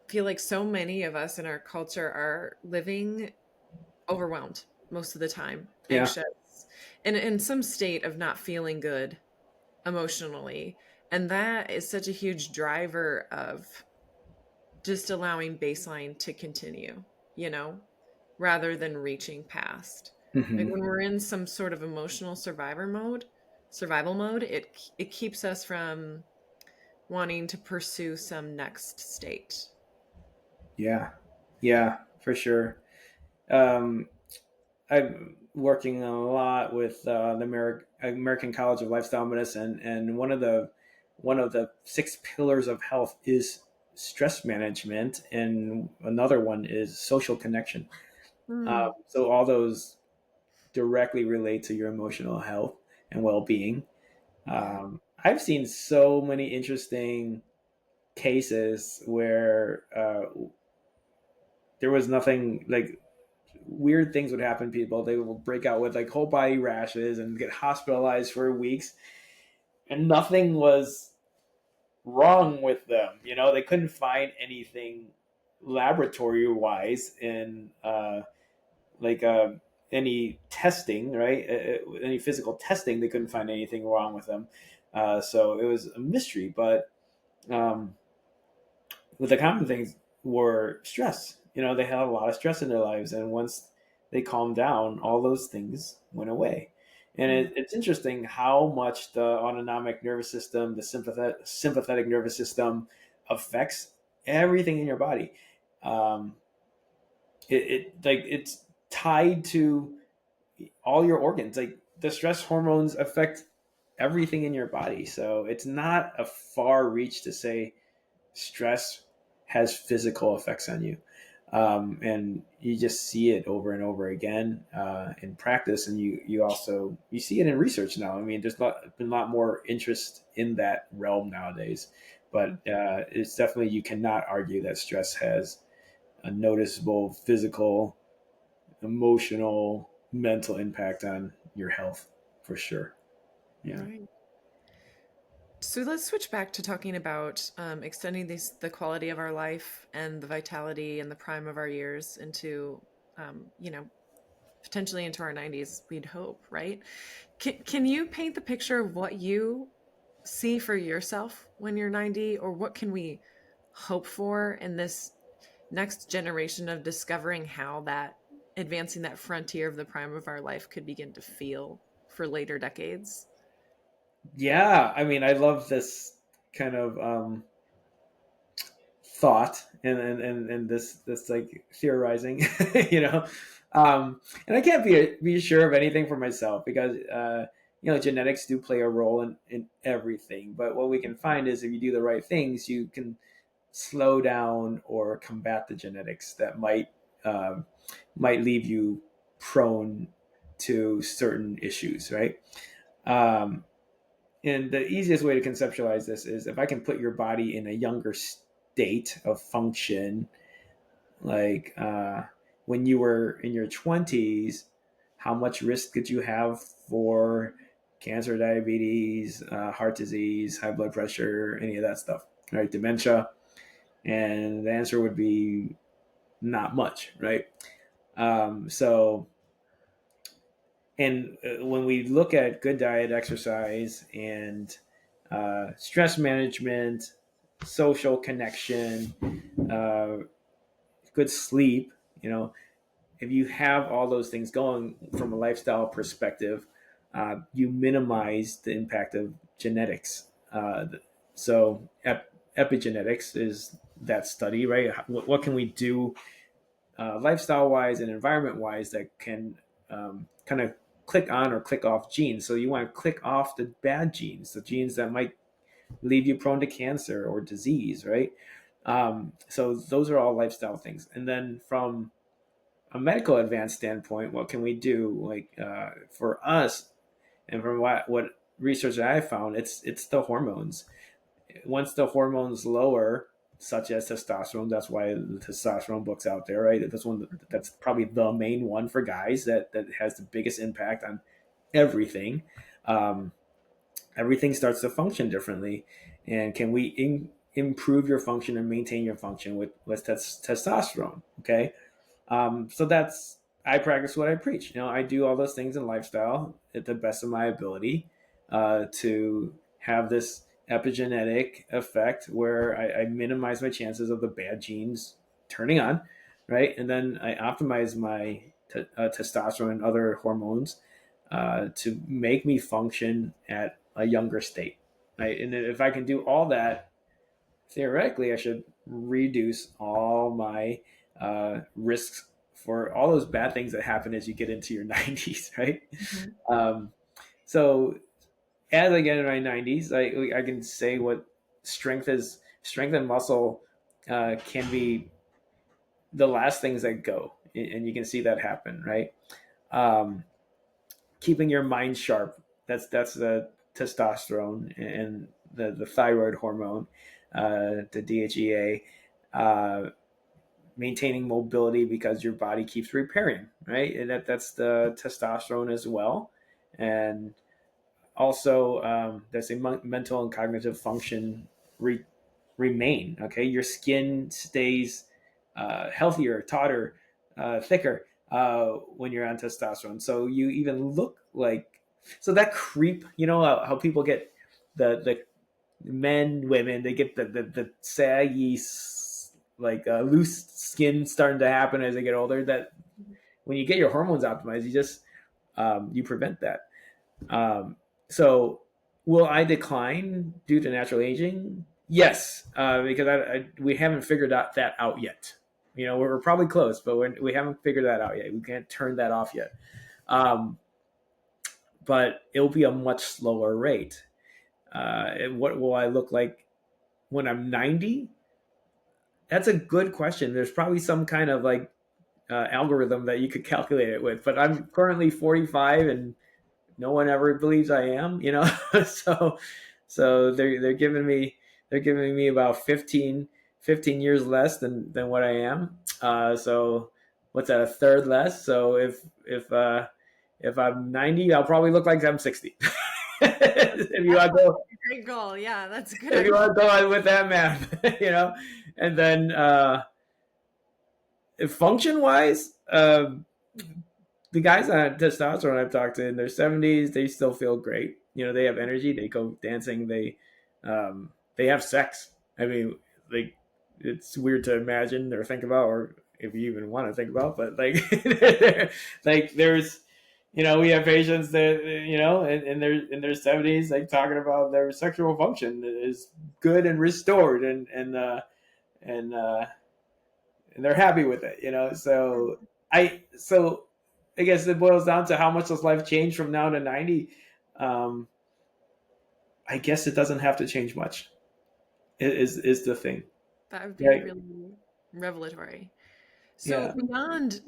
feel like so many of us in our culture are living overwhelmed most of the time, Yeah. anxious, and in some state of not feeling good emotionally. And that is such a huge driver of just allowing baseline to continue, you know, rather than reaching past. Like Hmm. when we're in some sort of emotional survival mode, it keeps us from wanting to pursue some next state. Yeah. Yeah, for sure. Um, I'm working a lot with the American College of Lifestyle Medicine, and one of the six pillars of health is stress management, and another one is social connection. Hmm. So all those directly relate to your emotional health and well-being. Yeah. I've seen so many interesting cases where there was nothing like weird things would happen to people. They will break out with like whole body rashes and get hospitalized for weeks, and nothing was wrong with them. They couldn't find anything laboratory wise in like any testing, right? Any physical testing, they couldn't find anything wrong with them. So it was a mystery, but um, the common things were stress. They had a lot of stress in their lives, and once they calmed down, all those things went away. And Hmm. it's interesting how much the autonomic nervous system, the sympathetic nervous system, affects everything in your body. Um, it's tied to all your organs. Like the stress hormones affect everything in your body. So it's not a far reach to say stress has physical effects on you. And you just see it over and over again in practice, and you see it in research now. I mean, been a lot more interest in that realm nowadays, but it's definitely, you cannot argue that stress has a noticeable physical, emotional, mental impact on your health for sure. Yeah. Right. So let's switch back to talking about extending the quality of our life and the vitality and the prime of our years into, potentially into our 90s, we'd hope, right? Can you paint the picture of what you see for yourself when you're 90, or what can we hope for in this next generation of discovering how that advancing that frontier of the prime of our life could begin to feel for later decades? Yeah. I mean, I love this kind of thought and this like theorizing, you know. And I can't be sure of anything for myself because genetics do play a role in everything. But what we can find is if you do the right things, you can slow down or combat the genetics that might leave you prone to certain issues, right? Um, and the easiest way to conceptualize this is if I can put your body in a younger state of function, like when you were in your 20s, how much risk did you have for cancer, diabetes, heart disease, high blood pressure, any of that stuff, right? Dementia. And the answer would be not much, right? So, and when we look at good diet, exercise, and stress management, social connection, uh, good sleep, you know, if you have all those things going from a lifestyle perspective, you minimize the impact of genetics. So epigenetics is that study, right? What can we do lifestyle wise and environment wise that can kind of click on or click off genes? So you want to click off the bad genes, the genes that might leave you prone to cancer or disease, right? So those are all lifestyle things. And then from a medical advance standpoint, what can we do? Like for us, and from what research that I found, it's the hormones. Once the hormones lower, such as testosterone, that's why the testosterone book's out there, right? That's probably the main one for guys that has the biggest impact on everything. Um, Everything starts to function differently, and can we improve your function and maintain your function with testosterone? Okay, so that's I practice what I preach. I do all those things in lifestyle at the best of my ability to have this epigenetic effect where I minimize my chances of the bad genes turning on, right? And then I optimize my testosterone and other hormones to make me function at a younger state, right? And if I can do all that, theoretically, I should reduce all my risks for all those bad things that happen as you get into your 90s, right? Mhm. Um, so as I get in my 90s, I can say what strength is. Strength and muscle can be the last things that go, and you can see that happen, right? Um, Keeping your mind sharp. That's the testosterone and the thyroid hormone, the DHEA. Maintaining mobility because your body keeps repairing, right? And that's the testosterone as well. And also, there's a mental and cognitive function remain. Okay, your skin stays healthier, tauter, thicker when you're on testosterone. So you even look like so that creep. How people get the men, women, they get the saggy, like loose skin starting to happen as they get older. That when you get your hormones optimized, you just you prevent that. So, will I decline due to natural aging? Yes, because we haven't figured that out yet. We're probably close, but we haven't figured that out yet. We can't turn that off yet. Um, but it'll be a much slower rate. And what will I look like when I'm 90? That's a good question. There's probably some kind of like algorithm that you could calculate it with. But I'm currently 45, and no one ever believes I am. so they're giving me about 15 years less than what I am. So what's that? A third less. So if I'm 90, I'll probably look like I'm 60. if you want to go, Great goal. Yeah, that's a good if you idea. want to go with that math. And then function wise, the guys on testosterone I've talked to in their 70s, they still feel great. They have energy. They go dancing. They have sex. I mean, like it's weird to imagine or think about, or if you even want to think about. But like, like there's, we have patients that in their 70s, like talking about their sexual function is good and restored, and and they're happy with it. So I guess it boils down to how much does life change from now to 90. Um, I guess it doesn't have to change much. Is the thing, That would be right? really revelatory. So Yeah, beyond,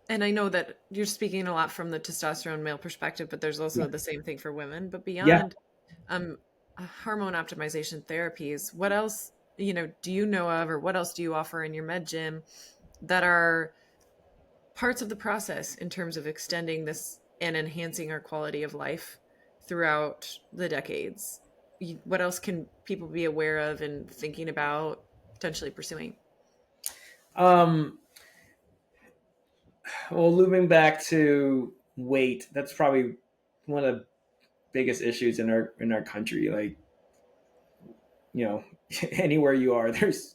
and I know that you're speaking a lot from the testosterone male perspective, but there's yeah, also the same thing for women. But yeah. beyond um, hormone optimization therapies, what else, do you know of, or what else do you offer in your med gym that are parts of the process in terms of extending this and enhancing our quality of life throughout the decades? What else can people be aware of and thinking about potentially pursuing? Um, well, looping back to weight, that's probably one of the biggest issues in our country. Like, you know, anywhere you are, there's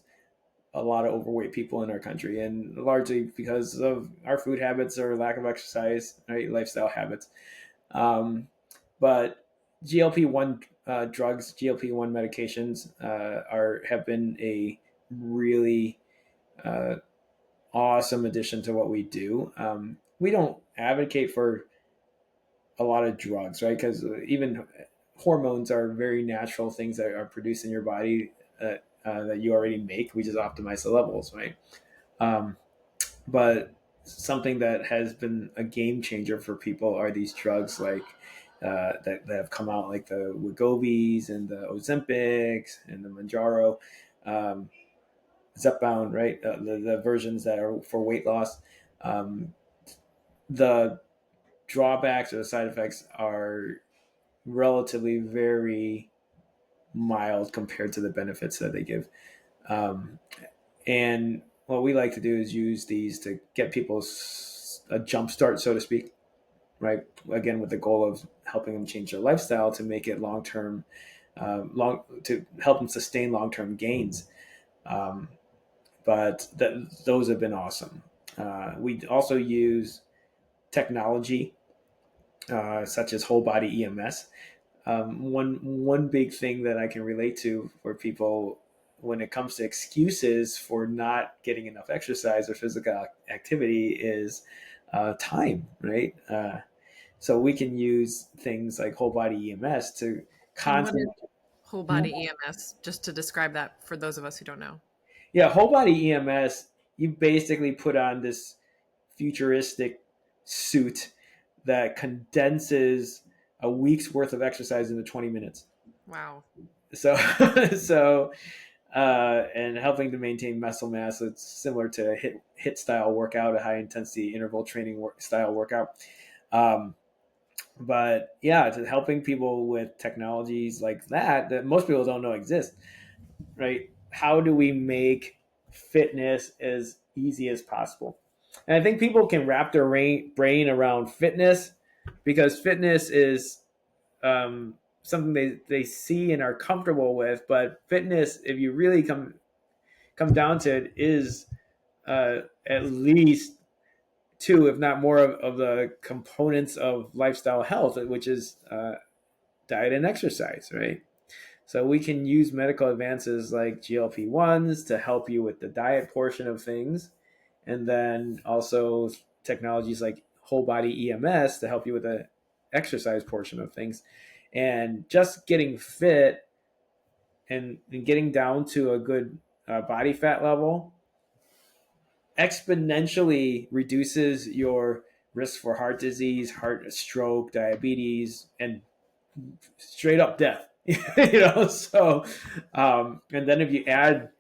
a lot of overweight people in our country, and largely because of our food habits or lack of exercise, right, lifestyle habits. But GLP-1 drugs, GLP-1 medications have been a really uh, awesome addition to what we do. We don't advocate for a lot of drugs, right? Because even hormones are very natural things that are produced in your body that you already make. We just optimize the levels, right? Um, but something that has been a game changer for people are these drugs like that have come out, like the Wegovy's and the Ozempics and the Manjaro, um, Zepbound, right? The versions that are for weight loss. Um, the drawbacks or the side effects are relatively very mild compared to the benefits that they give. Um, and what we like to do is use these to get people a jump start, so to speak, right? Again, with the goal of helping them change their lifestyle to make it long term, to help them sustain long term gains. Um, but those have been awesome. We also use technology such as whole body EMS. One big thing that I can relate to for people when it comes to excuses for not getting enough exercise or physical activity is time, right? So we can use things like whole body EMS to And what is constantly. whole body EMS? Just to describe that for those of us who don't know. Yeah, whole body EMS, you basically put on this futuristic suit that condenses a week's worth of exercise into 20 minutes. Wow. So, so, and helping to maintain muscle mass. It's similar to a hit style workout, a high intensity interval training style workout. Um, but yeah, to helping people with technologies like that most people don't know exist, right? How do we make fitness as easy as possible? And I think people can wrap their brain around fitness because fitness is something they see and are comfortable with. But fitness, if you really come down to it, is at least two, if not more, of the components of lifestyle health, which is diet and exercise, right? So we can use medical advances like GLP-1s to help you with the diet portion of things, and then also technologies like whole body EMS to help you with the exercise portion of things. And just getting fit and getting down to a good body fat level exponentially reduces your risk for heart disease, heart stroke, diabetes, and straight up death. So and then if you add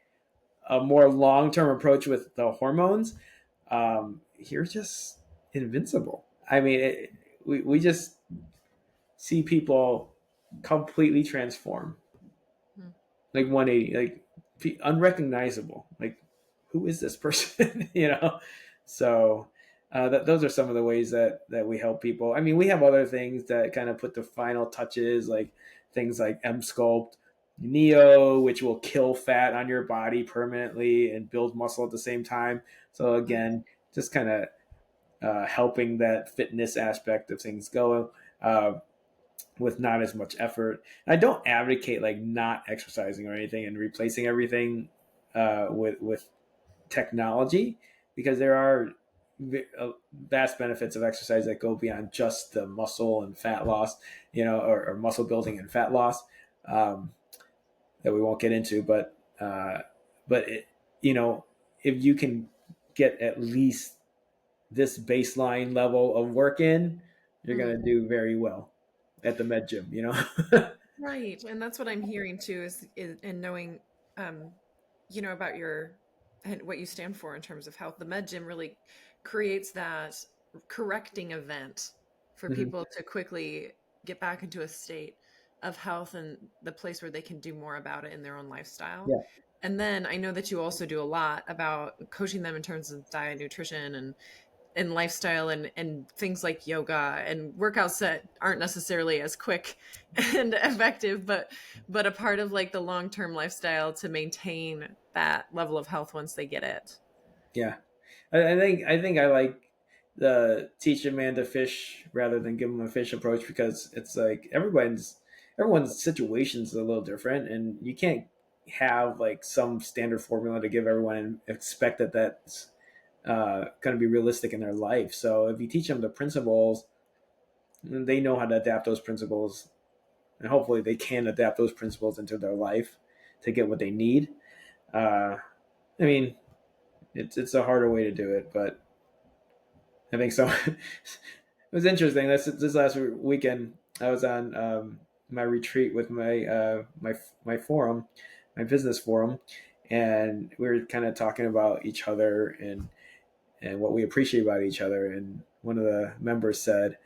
a more long-term approach with the hormones, you're just invincible. I mean, we just see people completely transform, Hmm. like 180, like unrecognizable. Like, who is this person? So those are some of the ways that we help people. I mean, we have other things that kind of put the final touches, like things like M Sculpt Neo, which will kill fat on your body permanently and build muscle at the same time. So again, just kind of helping that fitness aspect of things go. With not as much effort. And I don't advocate like not exercising or anything and replacing everything with technology, because there are vast benefits of exercise that go beyond just the muscle and fat loss, or muscle building and fat loss, that we won't get into. But you know, if you can get at least this baseline level of work in, you're Hmm. going to do very well at the med gym. Right. And that's what I'm hearing too is and knowing about your and what you stand for in terms of health. The med gym really creates that correcting event for Mhm. people to quickly get back into a state of health and the place where they can do more about it in their own lifestyle. Yeah. And then I know that you also do a lot about coaching them in terms of diet, nutrition, and lifestyle and things like yoga and workouts that aren't necessarily as quick and effective, but a part of like the long-term lifestyle to maintain that level of health once they get it. Yeah. I think I like the teach a man to fish rather than give him a fish approach, because it's like everyone's situation is a little different, and you can't have like some standard formula to give everyone and expect that that's going to be realistic in their life. So if you teach them the principles, they know how to adapt those principles and hopefully they can adapt those principles into their life to get what they need. I mean, it's a harder way to do it, but I think so. It was interesting. This last weekend, I was on my retreat with my forum, my business forum, and we were kind of talking about each other and what we appreciate about each other. And one of the members said,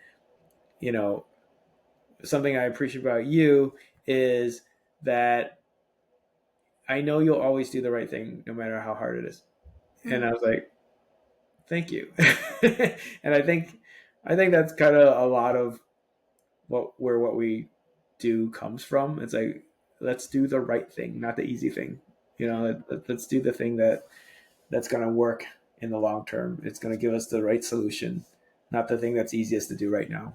you know, something I appreciate about you is that I know you'll always do the right thing no matter how hard it is. And I was like, thank you. And I think that's kind of a lot of what we do comes from. It's like, let's do the right thing, not the easy thing. Let's do the thing that's going to work in the long term. It's going to give us the right solution, not the thing that's easiest to do right now.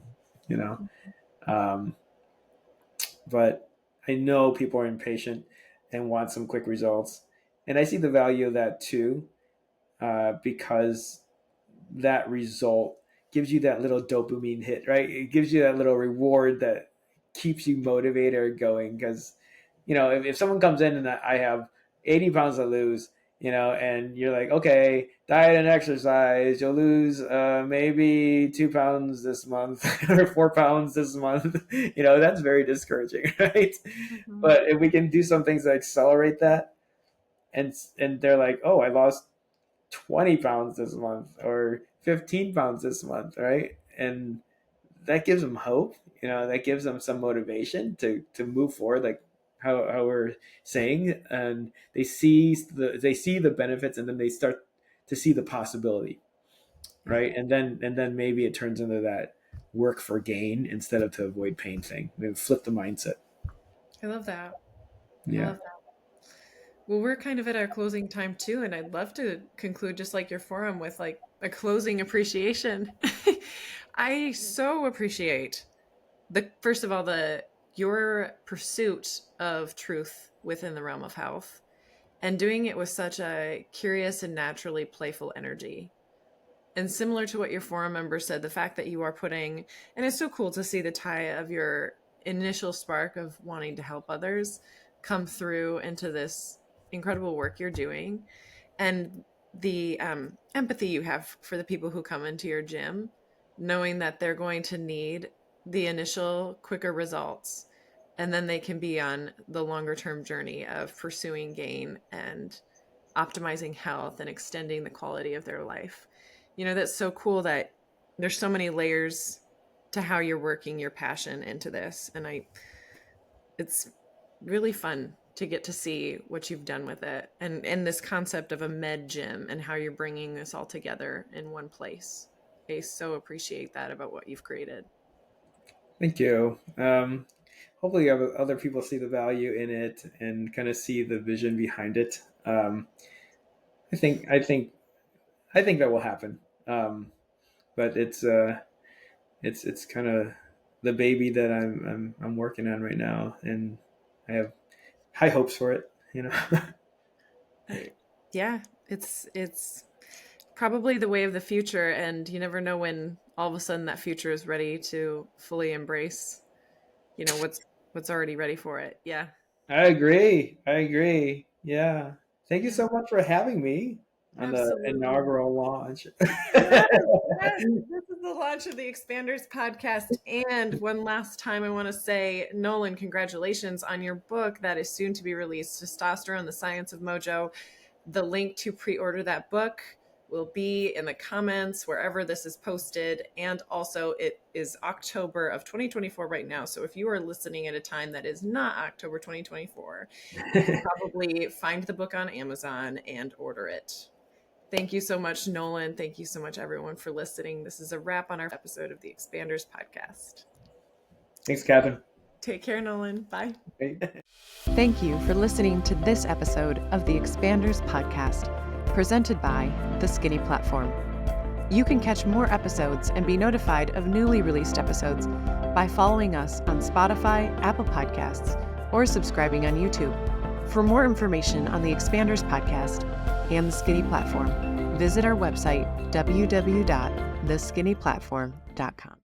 But I know people are impatient and want some quick results, and I see the value of that too, because that result gives you that little dopamine hit, right? It gives you that little reward that keeps you motivated or going. Because, if someone comes in and I have 80 pounds to lose, and you're like, okay, diet and exercise, you'll lose maybe 2 pounds this month or 4 pounds this month, that's very discouraging, right? Mm-hmm. But if we can do some things to accelerate that, and they're like, oh, I lost 20 pounds this month or 15 pounds this month, right? And that gives them hope, that gives them some motivation to move forward, like how we're saying, and they see the benefits, and then they start to see the possibility, right? And then maybe it turns into that work for gain instead of to avoid pain thing. Maybe flip the mindset. I love that. Yeah. I love that. Well, we're kind of at our closing time too, and I'd love to conclude just like your forum with like a closing appreciation. I so appreciate first of all, your pursuit of truth within the realm of health, and doing it with such a curious and naturally playful energy. And similar to what your forum member said, the fact that you are putting, and it's so cool to see the tie of your initial spark of wanting to help others come through into this incredible work you're doing, and the empathy you have for the people who come into your gym, knowing that they're going to need the initial quicker results, and then they can be on the longer term journey of pursuing gain and optimizing health and extending the quality of their life. That's so cool that there's so many layers to how you're working your passion into this. And it's really fun to get to see what you've done with it, and this concept of a med gym and how you're bringing this all together in one place. I so appreciate that about what you've created. Thank you. Hopefully other people see the value in it and kind of see the vision behind it. I think that will happen. But it's kind of the baby that I'm working on right now, and I have high hopes for it, Yeah, it's probably the way of the future, and you never know when all of a sudden that future is ready to fully embrace, what's already ready for it. Yeah. I agree. Yeah. Thank you so much for having me on the inaugural launch. Yes, this is the launch of the Expanders podcast. And one last time, I want to say, Nolan, congratulations on your book that is soon to be released, Testosterone, the Science of Mojo. The link to pre-order that book will be in the comments wherever this is posted. And also it is October of 2024 right now. So if you are listening at a time that is not October 2024, you can probably find the book on Amazon and order it. Thank you so much, Nolan. Thank you so much, everyone, for listening. This is a wrap on our episode of the Expanders podcast. Thanks, Catherine. Take care, Nolan. Bye. Thank you for listening to this episode of the Expanders podcast, presented by The Skinny Platform. You can catch more episodes and be notified of newly released episodes by following us on Spotify, Apple Podcasts, or subscribing on YouTube. For more information on the Expanders podcast and The Skinny Platform, visit our website, www.theskinnyplatform.com.